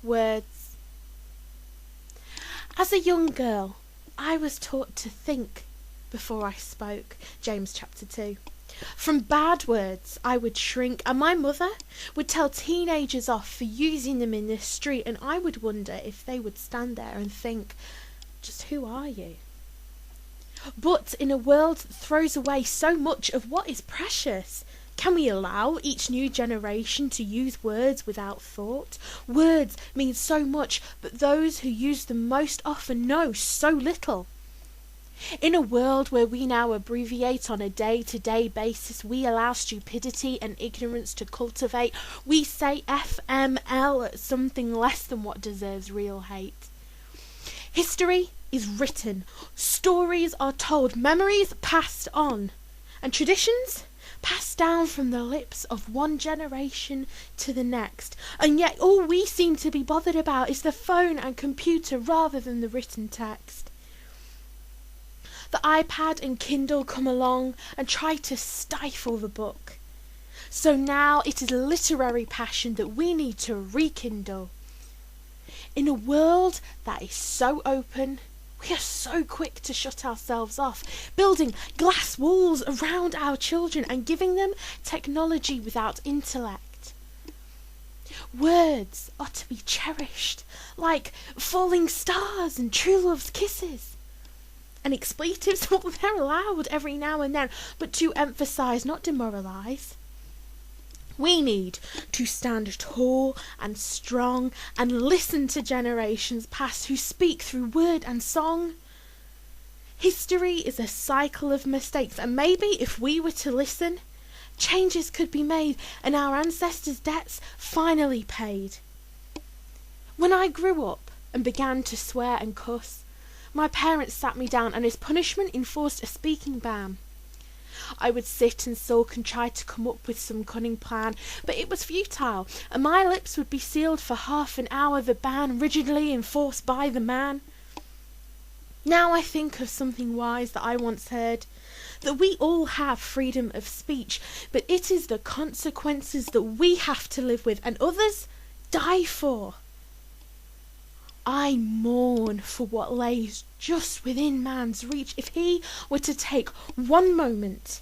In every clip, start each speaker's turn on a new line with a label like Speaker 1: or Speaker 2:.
Speaker 1: Words. As a young girl, I was taught to think before I spoke, James chapter 2. From bad words I would shrink, and my mother would tell teenagers off for using them in the street, and I would wonder if they would stand there and think, just who are you? But in a world that throws away so much of what is precious, can we allow each new generation to use words without thought? Words mean so much, but those who use them most often know so little. In a world where we now abbreviate on a day-to-day basis, we allow stupidity and ignorance to cultivate. We say FML at something less than what deserves real hate. History is written, stories are told, memories passed on, and traditions passed down from the lips of one generation to the next. And yet all we seem to be bothered about is the phone and computer rather than the written text. The iPad and Kindle come along and try to stifle the book. So now it is literary passion that we need to rekindle. In a world that is so open, we are so quick to shut ourselves off, building glass walls around our children and giving them technology without intellect. Words are to be cherished, like falling stars and true love's kisses. And expletives, well, they're allowed every now and then, but to emphasise, not demoralise. We need to stand tall and strong and listen to generations past who speak through word and song. History is a cycle of mistakes, and maybe if we were to listen, changes could be made and our ancestors' debts finally paid. When I grew up and began to swear and cuss, my parents sat me down and as punishment enforced a speaking ban. I would sit and sulk and try to come up with some cunning plan, but it was futile, and my lips would be sealed for half an hour, the ban rigidly enforced by the man. Now I think of something wise that I once heard, that we all have freedom of speech, but it is the consequences that we have to live with and others die for. I mourn for what lays just within man's reach if he were to take one moment,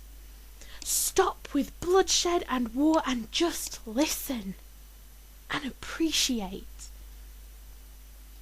Speaker 1: stop with bloodshed and war and just listen and appreciate.